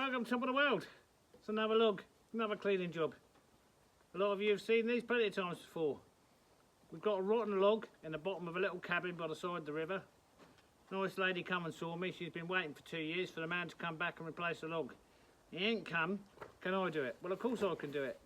welcome to top of the world. It's another log, another cleaning job. A lot of you have seen these plenty of times before. We've got a rotten log in the bottom of a little cabin by the side of the river. Nice lady come and saw me. She's been waiting for 2 years for the man to come back and replace the log. He ain't come. Can I do it? Well, of course I can do it.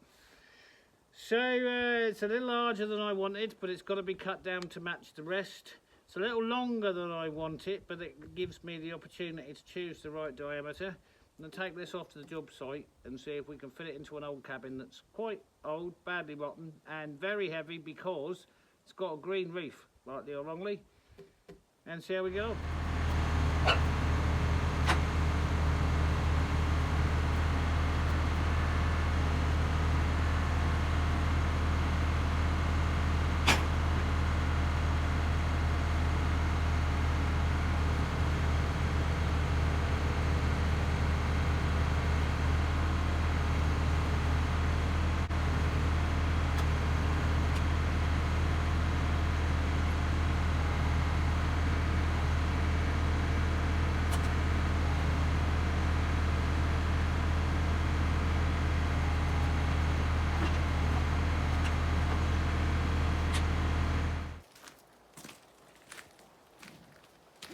So it's a little larger than I wanted, but it's got to be cut down to match the rest. It's a little longer than I want it, but it gives me the opportunity to choose the right diameter. I'm going to take this off to the job site and see if we can fit it into an old cabin that's quite old, badly rotten, and very heavy because it's got a green roof, rightly or wrongly, and see how we go.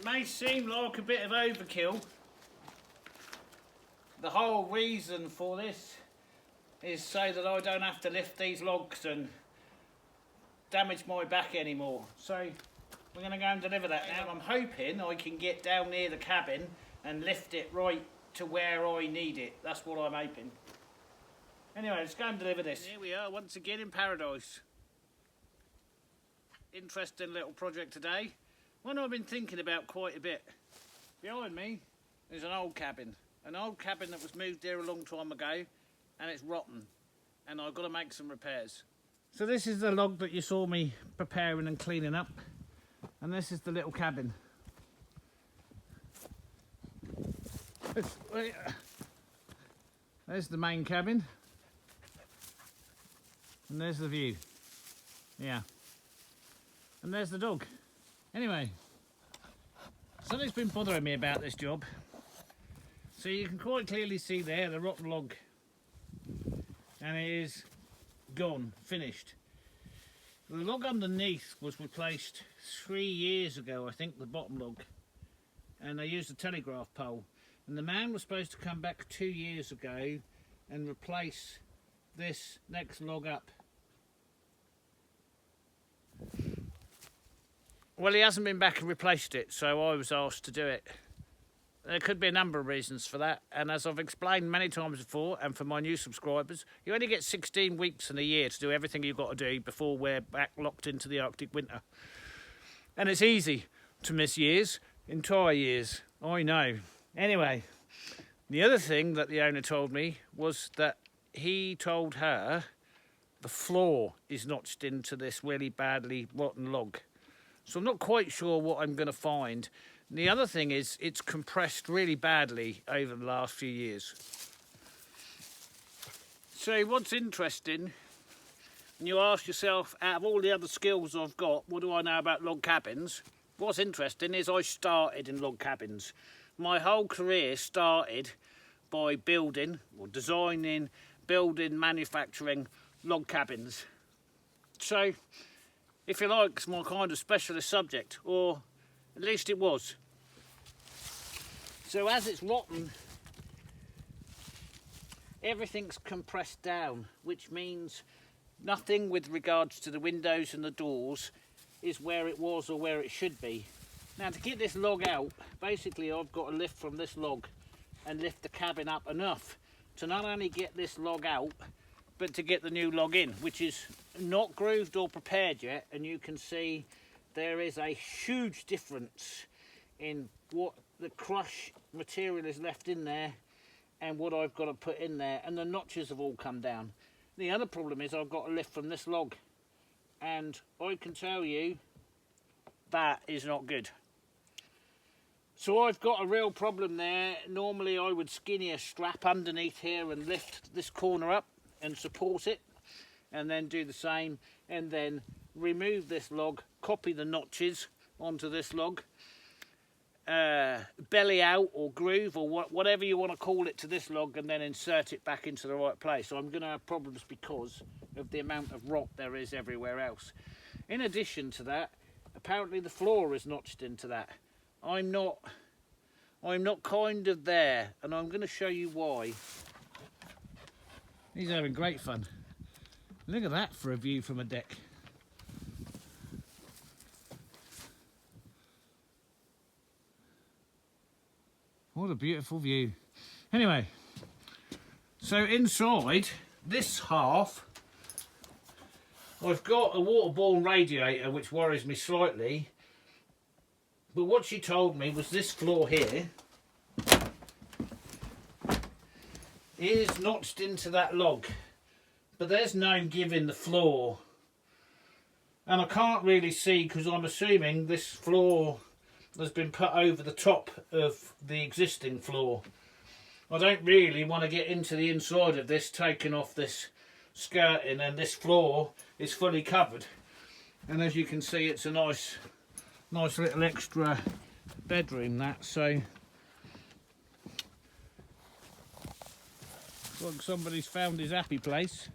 May seem like a bit of overkill. The whole reason for this is so that I don't have to lift these logs and damage my back anymore. So we're going to go and deliver that now. I'm hoping I can get down near the cabin and lift it right to where I need it. That's what I'm hoping. Anyway, let's go and deliver this. Here we are once again in paradise. Interesting little project today. One I've been thinking about quite a bit. Behind me is an old cabin that was moved there a long time ago, and it's rotten, and I've got to make some repairs. So this is the log that you saw me preparing and cleaning up, and this is the little cabin. There's the main cabin, and there's the view. Yeah, and there's the dog. Anyway, something's been bothering me about this job. So you can quite clearly see there the rotten log, and it is gone, finished. The log underneath was replaced 3 years ago, I think, the bottom log, and I used a telegraph pole, and the man was supposed to come back 2 years ago and replace this next log up. Well, he hasn't been back and replaced it, so I was asked to do it. There could be a number of reasons for that, and as I've explained many times before, and for my new subscribers, you only get 16 weeks in a year to do everything you've got to do before we're back locked into the Arctic winter. And it's easy to miss years, entire years, I know. Anyway, the other thing that the owner told me was that he told her the floor is notched into this really badly rotten log. So I'm not quite sure what I'm going to find. And the other thing is it's compressed really badly over the last few years. So what's interesting, and you ask yourself, out of all the other skills I've got, what do I know about log cabins? What's interesting is I started in log cabins. My whole career started by building, or designing, building, manufacturing log cabins. So, if you like, it's my kind of specialist subject, or at least it was. So as it's rotten, everything's compressed down, which means nothing with regards to the windows and the doors is where it was or where it should be. Now, to get this log out, basically I've got to lift from this log and lift the cabin up enough to not only get this log out, but to get the new log in, which is not grooved or prepared yet, and you can see there is a huge difference in what the crush material is left in there and what I've got to put in there, and the notches have all come down. The other problem is I've got to lift from this log, and I can tell you that is not good. So I've got a real problem there. Normally I would skinny a strap underneath here and lift this corner up and support it, and then do the same, and then remove this log, copy the notches onto this log, belly out or groove or whatever you want to call it to this log, and then insert it back into the right place. So I'm going to have problems because of the amount of rock there is everywhere else. In addition to that, apparently the floor is notched into that. I'm not kind of there, and I'm going to show you why. He's having great fun. Look at that for a view from a deck. What a beautiful view. Anyway, so inside this half, I've got a waterborne radiator, which worries me slightly. But what she told me was this floor here is notched into that log. But there's no give in the floor. And I can't really see, because I'm assuming this floor has been put over the top of the existing floor. I don't really want to get into the inside of this, taking off this skirting, and this floor is fully covered. And as you can see, it's a nice little extra bedroom, that. So looks like somebody's found his happy place.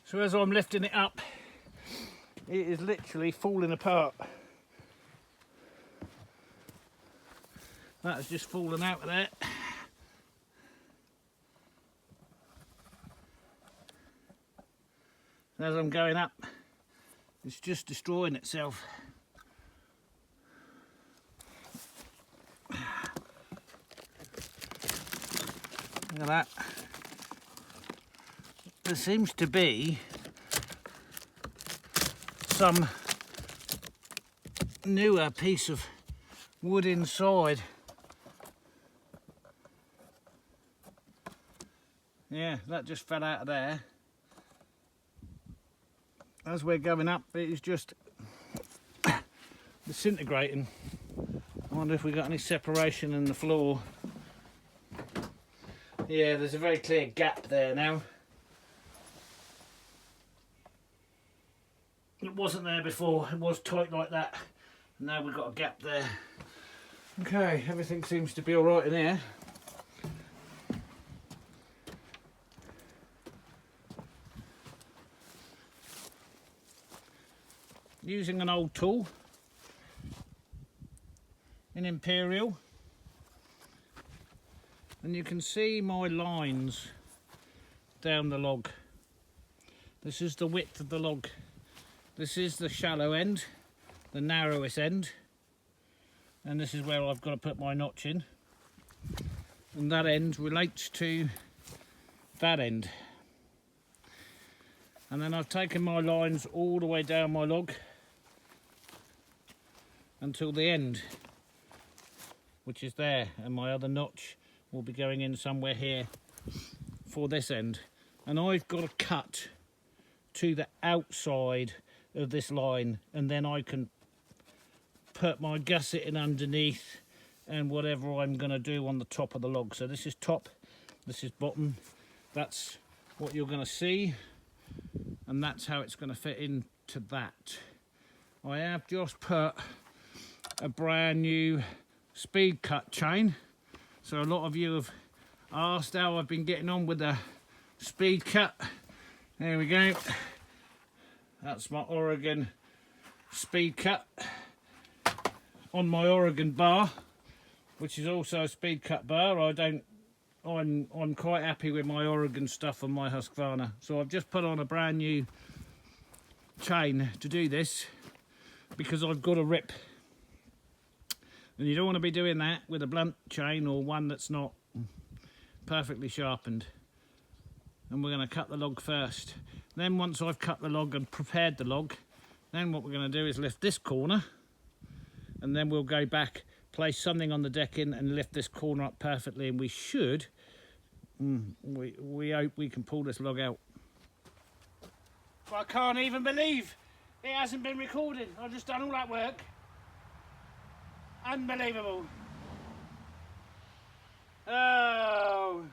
So as I'm lifting it up, it is literally falling apart. That has just fallen out of there. As I'm going up, it's just destroying itself. Look at that. There seems to be some newer piece of wood inside. Yeah, that just fell out of there. As we're going up, it is just disintegrating. I wonder if we got any separation in the floor. Yeah, there's a very clear gap there now. It wasn't there before, it was tight like that. Now we've got a gap there. Okay, everything seems to be alright in here. Using an old tool, an Imperial, and you can see my lines down the log. This is the width of the log. This is the shallow end, the narrowest end, and this is where I've got to put my notch in, and that end relates to that end. And then I've taken my lines all the way down my log until the end, which is there, and my other notch will be going in somewhere here for this end. And I've got to cut to the outside of this line, and then I can put my gusset in underneath and whatever I'm going to do on the top of the log. So this is top, this is bottom, that's what you're going to see, and that's how it's going to fit into that. I have just put a brand new speed cut chain, so a lot of you have asked how I've been getting on with the speed cut. There we go. That's my Oregon speed cut on my Oregon bar, which is also a speed cut bar. I'm quite happy with my Oregon stuff on my Husqvarna. So I've just put on a brand new chain to do this because I've got a rip. And you don't want to be doing that with a blunt chain or one that's not perfectly sharpened. And we're going to cut the log first. Then once I've cut the log and prepared the log, then what we're going to do is lift this corner, and then we'll go back, place something on the decking and lift this corner up perfectly, and we should, we hope we can pull this log out. But I can't even believe it hasn't been recorded. I've just done all that work. Unbelievable. Oh.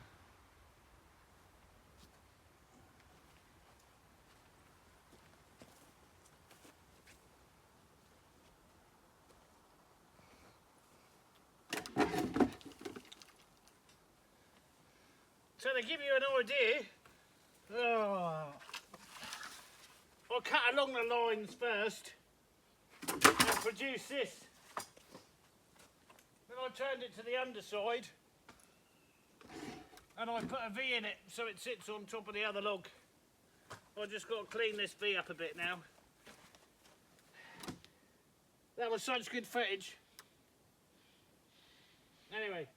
So to give you an idea, I'll cut along the lines first and produce this. Then I turned it to the underside and I put a V in it so it sits on top of the other log. I've just got to clean this V up a bit now. That was such good footage. Anyway.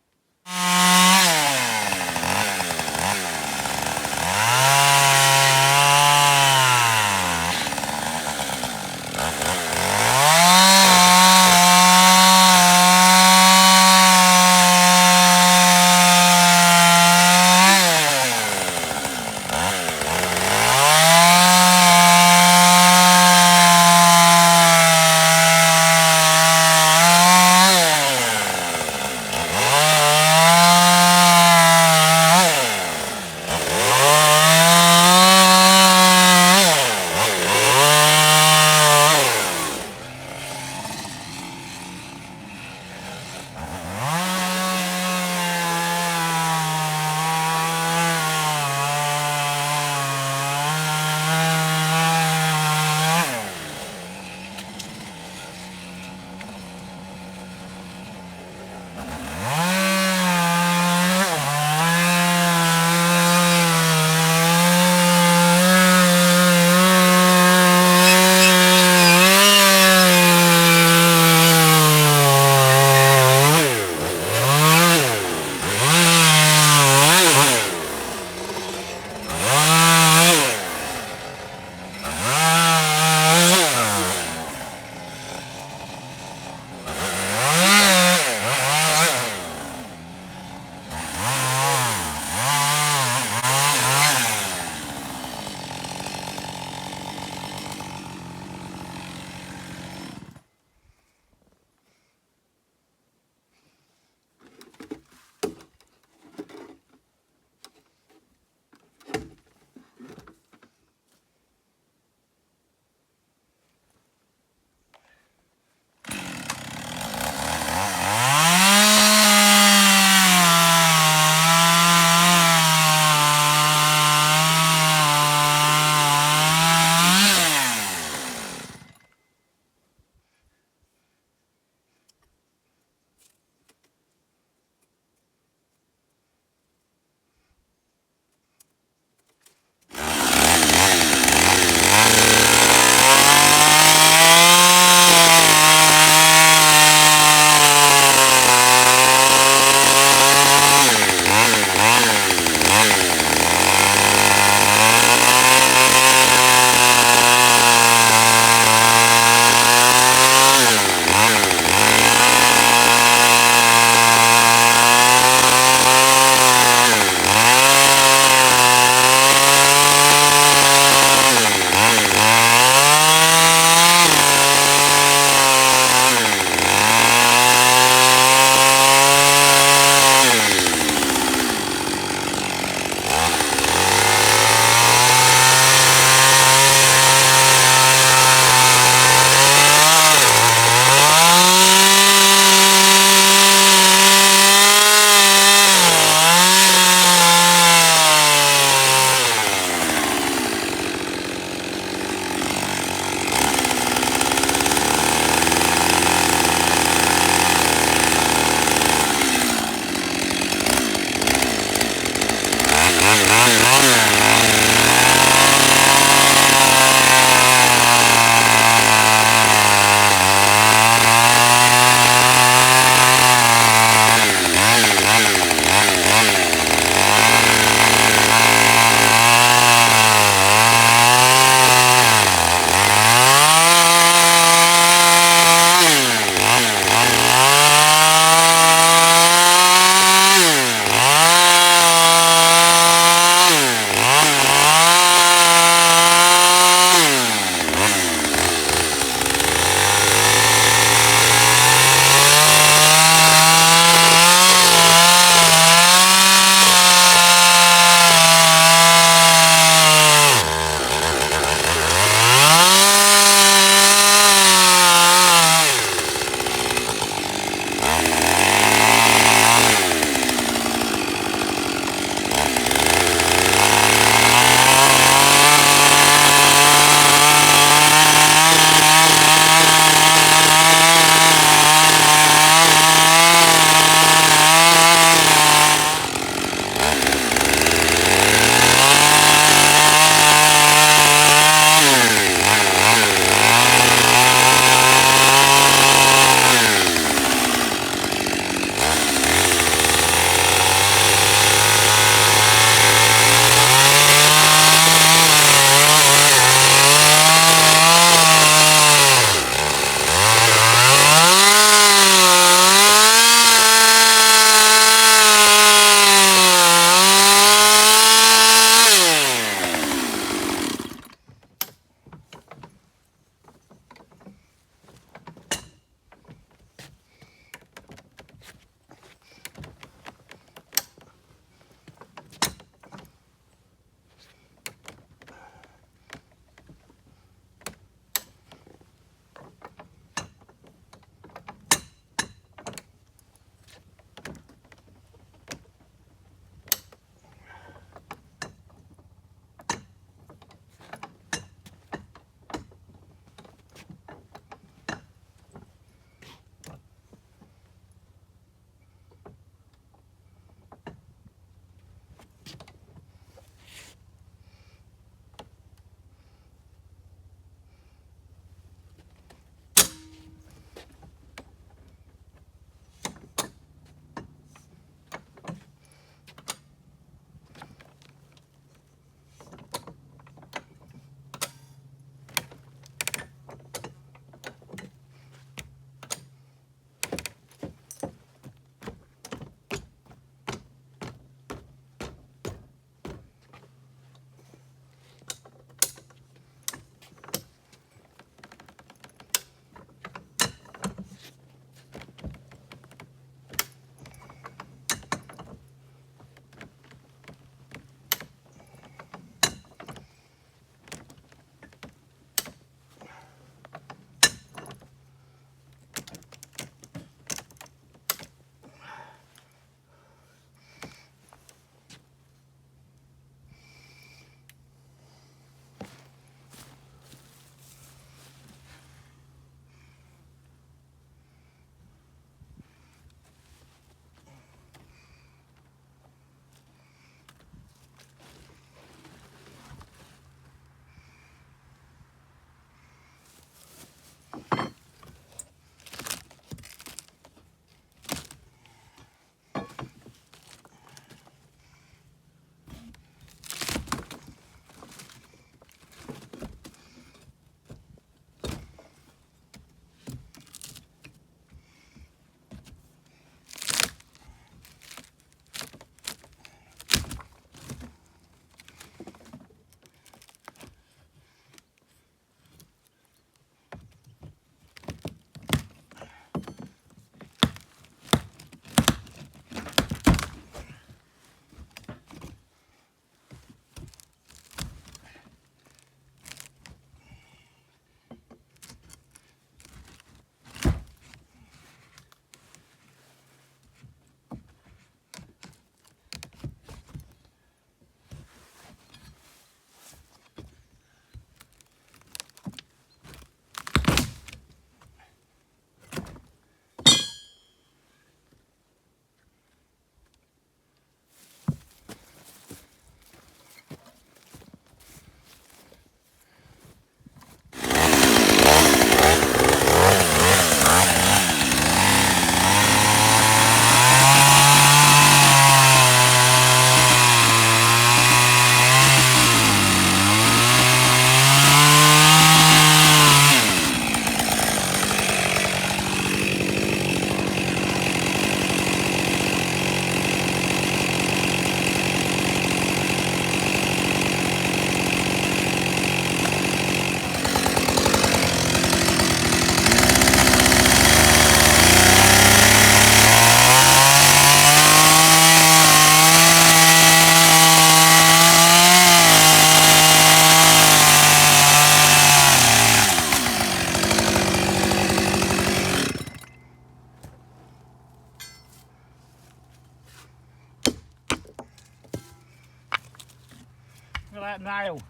that nail.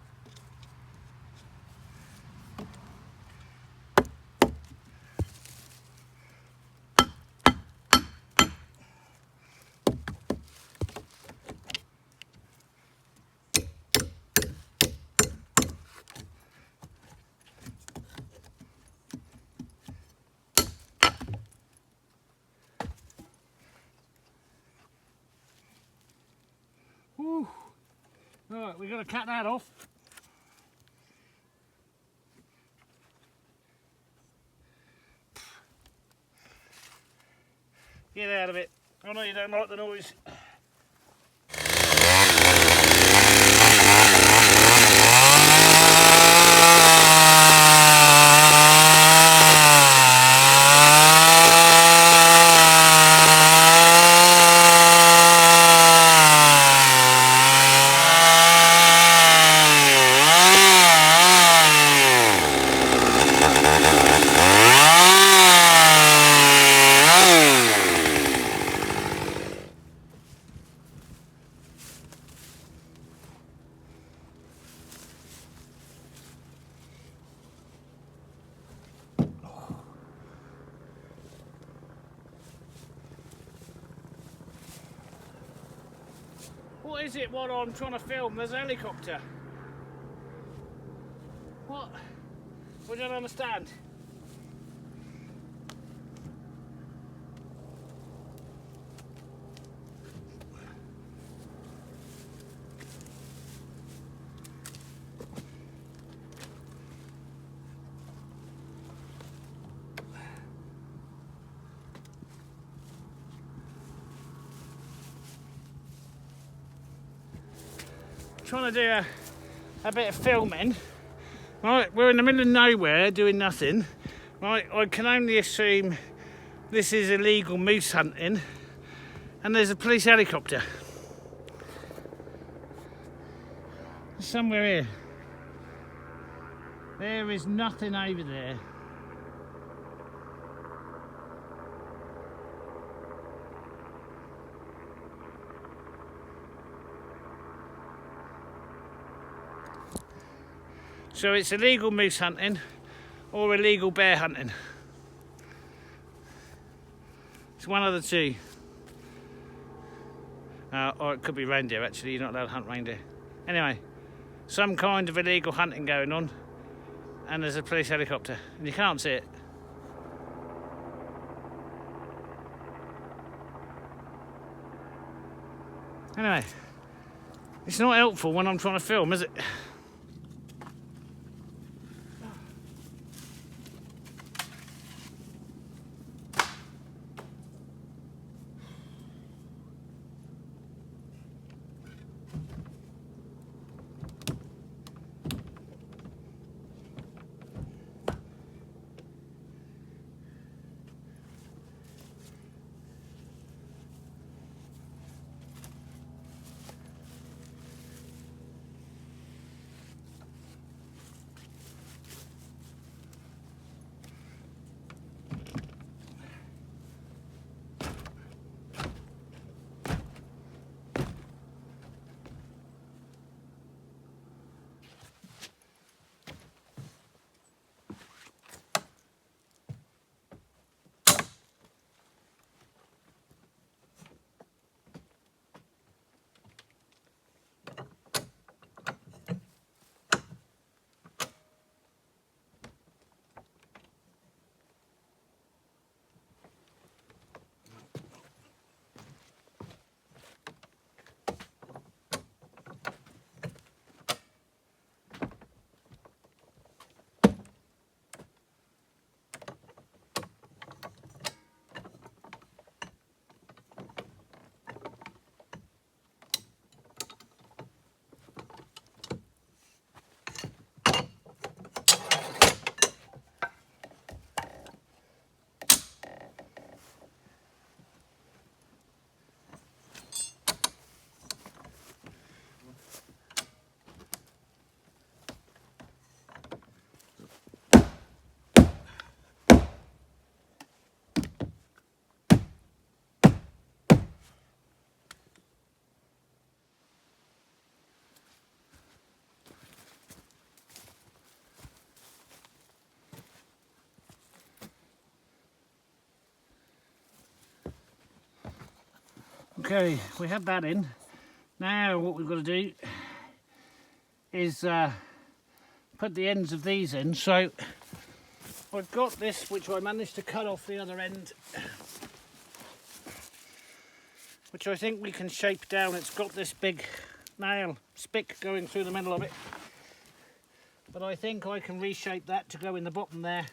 Whew. Right, we've got to cut that off. Get out of it. I know you don't like the noise. What is it what I'm trying to film? There's a helicopter. What? I don't understand. Trying to do a bit of filming. Right, we're in the middle of nowhere doing nothing. Right, I can only assume this is illegal moose hunting, and there's a police helicopter somewhere here. There is nothing over there. So it's illegal moose hunting or illegal bear hunting. It's one of the two. Or it could be reindeer actually, you're not allowed to hunt reindeer. Anyway, some kind of illegal hunting going on, and there's a police helicopter and you can't see it. Anyway, it's not helpful when I'm trying to film, is it? Okay, we have that in. Now what we've got to do is put the ends of these in. So I've got this, which I managed to cut off the other end, which I think we can shape down. It's got this big nail spick going through the middle of it, but I think I can reshape that to go in the bottom there,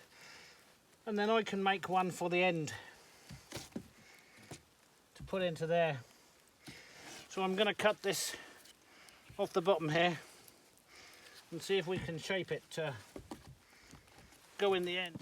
and then I can make one for the end to put into there. So I'm going to cut this off the bottom here and see if we can shape it to go in the end.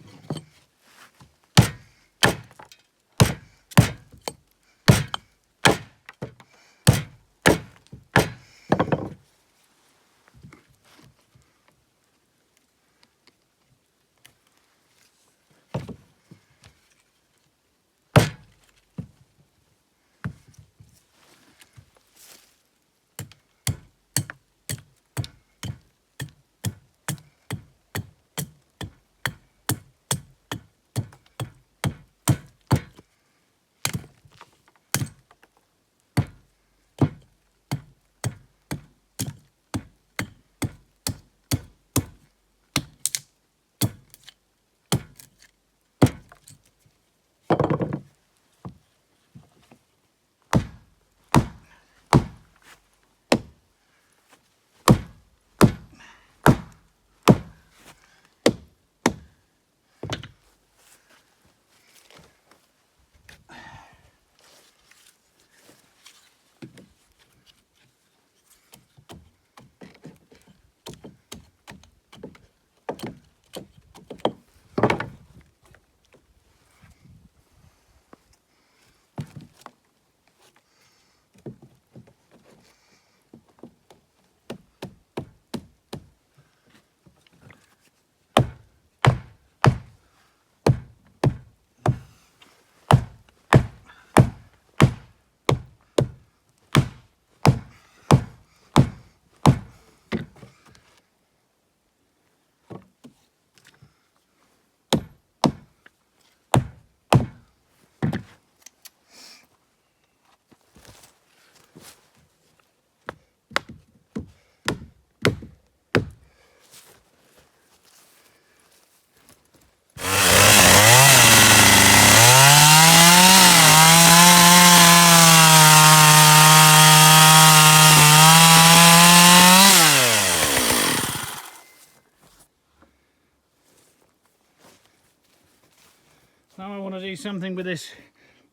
Now I want to do something with this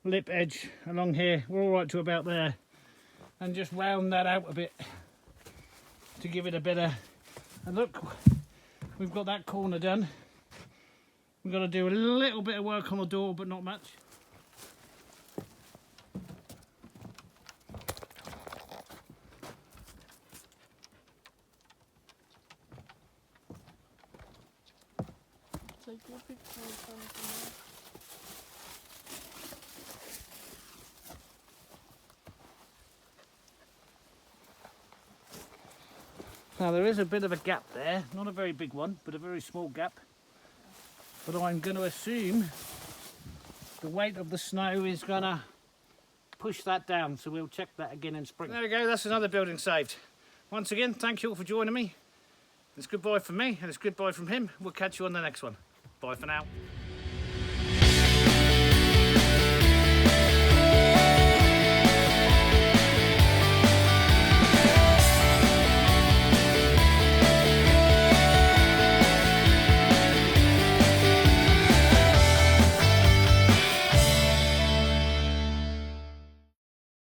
lip edge along here. We're all right to about there, and just round that out a bit to give it a bit of a look. We've got that corner done. We've got to do a little bit of work on the door, but not much. Take your picture or something. Now there is a bit of a gap there, not a very big one, but a very small gap. But I'm going to assume the weight of the snow is going to push that down, so we'll check that again in spring. There we go, that's another building saved. Once again, thank you all for joining me. It's goodbye from me and it's goodbye from him. We'll catch you on the next one. Bye for now.